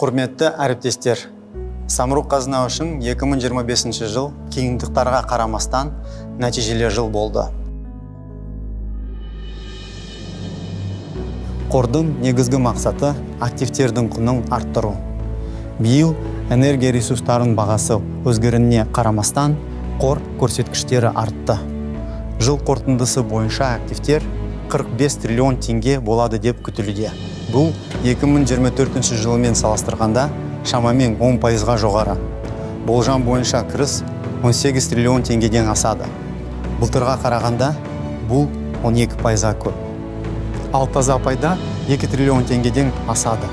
Құрметті әріптестер, Самұрық-қазына үшін 2025 жыл қиындықтарға қарамастан нәтижелі жыл болды. Қордың негізгі мақсаты активтердің құнын арттыру. Биыл энергия ресурстарының бағасы өзгерісіне қарамастан қор көрсеткіштері артты. Жыл қорытындысы бойынша активтер 45 триллион теңге болады деп күтілуде. Бұл 2024 жылмен салыстырғанда шамамен 10%-ға жоғары. Болжам бойынша кіріс 18 триллион теңгеден асады. Былтырға қарағанда бұл 12%-ға көп. Ал таза пайда 2 триллион теңгеден асады.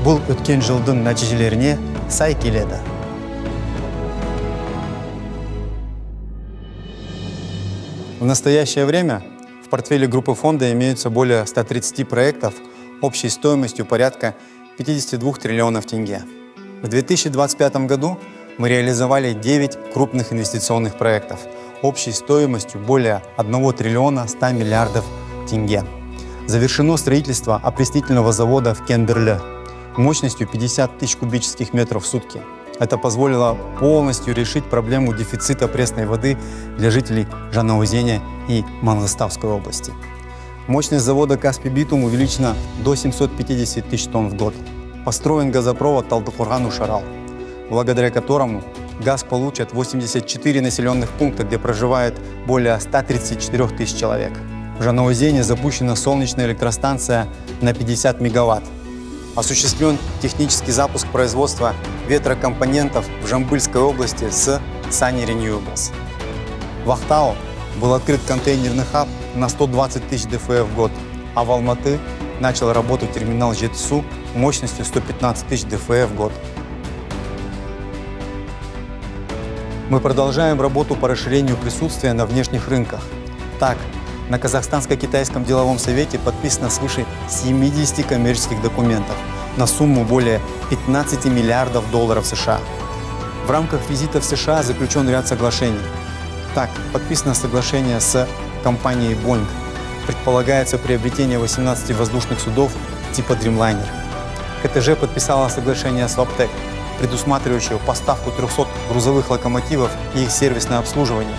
Бұл өткен жылдың нәтижелеріне сай келеді. В настоящее время в портфеле группы фонда имеются более 130 проектов общей стоимостью порядка 52 триллионов тенге. В 2025 году мы реализовали 9 крупных инвестиционных проектов общей стоимостью более 1 триллиона 100 миллиардов тенге. Завершено строительство опреснительного завода в Кендерле мощностью 50 тысяч кубических метров в сутки. Это позволило полностью решить проблему дефицита пресной воды для жителей Жанаозеня и Мангыстауской области. Мощность завода «Каспий Битум» увеличена до 750 тысяч тонн в год. Построен газопровод Талдыкурган-Ушарал, благодаря которому газ получат 84 населенных пункта, где проживает более 134 тысяч человек. В Жанаозене запущена солнечная электростанция на 50 мегаватт. Осуществлен технический запуск производства ветрокомпонентов в Жамбыльской области с Sunny Renewables. В Ахтау был открыт контейнерный хаб на 120 тысяч ДФЭ в год, а в Алматы начал работать терминал Жетысу мощностью 115 тысяч ДФЭ в год. Мы продолжаем работу по расширению присутствия на внешних рынках. Так, на Казахстанско-Китайском деловом совете подписано свыше 70 коммерческих документов на сумму более 15 миллиардов долларов США. В рамках визита в США заключен ряд соглашений. Так, подписано соглашение с компанией Boeing. Предполагается приобретение 18 воздушных судов типа Dreamliner. КТЖ подписала соглашение с Wabtec, предусматривающее поставку 300 грузовых локомотивов и их сервисное обслуживание.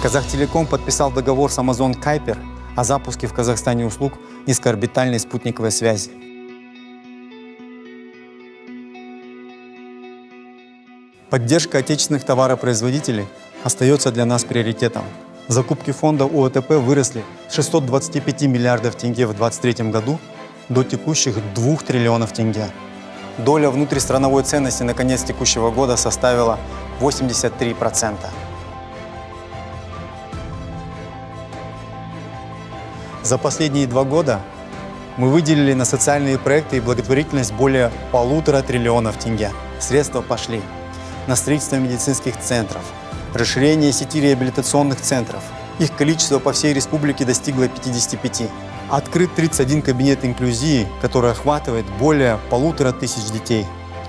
Казахтелеком подписал договор с Amazon Kuiper о запуске в Казахстане услуг низкоорбитальной спутниковой связи. Поддержка отечественных товаропроизводителей остается для нас приоритетом. Закупки фонда УОТП выросли с 625 миллиардов тенге в 2023 году до текущих 2 триллионов тенге. Доля внутристрановой ценности на конец текущего года составила 83%. За последние 2 года мы выделили на социальные проекты и благотворительность более 1,5 триллиона тенге. Средства пошли на строительство медицинских центров, расширение сети реабилитационных центров. Их количество по всей республике достигло 55. Открыт 31 кабинет инклюзии, который охватывает более 1500 детей.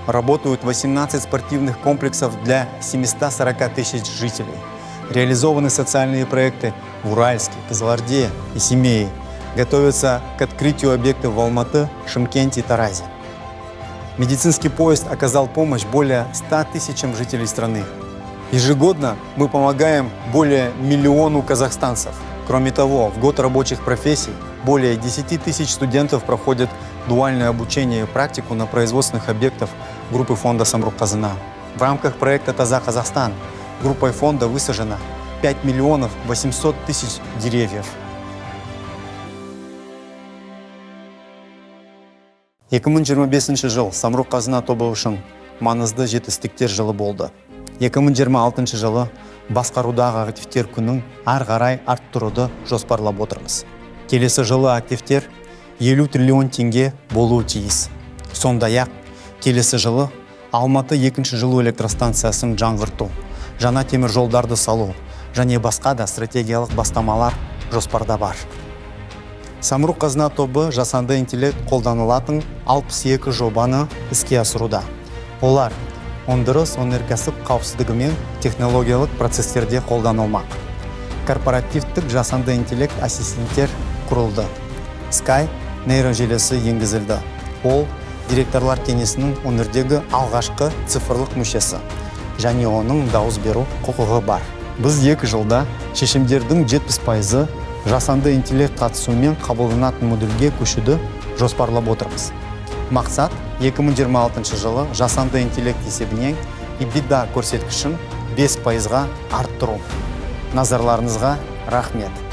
Работают 18 спортивных комплексов для 740 тысяч жителей. Реализованы социальные проекты в Уральске, Кызылорде и Семее. Готовятся к открытию объектов в Алматы, Шымкенте и Таразе. Медицинский поезд оказал помощь более 100 тысячам жителей страны. Ежегодно мы помогаем более 1 миллиону казахстанцев. Кроме того, в год рабочих профессий более 10 тысяч студентов проходят дуальное обучение и практику на производственных объектах группы фонда Самұрық-қазына. В рамках проекта «Таза Казахстан» группой фонда высажено 5 миллионов 800 тысяч деревьев. 2025 жыл Самұрық-қазына тобы үшін маңызды жетістіктер жылы болды. 2026 жылы басқарудағы активтер күнін ары қарай арттыруды жоспарлап отырмыз. Келесі жылы активтер 50 триллион тенге болуы тиіс. Сондай-ақ келесі жылы Алматы 2-ші жылу электростанциясын жаңғырту, жаңа темір жолдарды салу және басқа да стратегиялық бастамалар жоспарда бар. Самұрық-қазына тобы жасанды интеллект қолданылатын 62 жобаны іске асыруда. Олар өндіріс өнеркәсіп қауіпсіздігі мен технологиялық процестерде қолданылмақ. Корпоративтік жасанды интеллект ассистенттер құрылды. Sky нейрожелесі енгізілді. Ол директорлар кеңесінің өңірдегі алғашқы цифрлық мүшесі және оның дауыс беру құқығы бар. Біз 2 жылда шешімдердің 70% жасанды интеллект қатысуымен қабылданатын модульге көшуді жоспарлап отырмыз. Мақсат 2026 жылы жасанды интеллект есебінен EBITDA көрсеткішін 5%-ға арттыру. Назарларыңызға рахмет.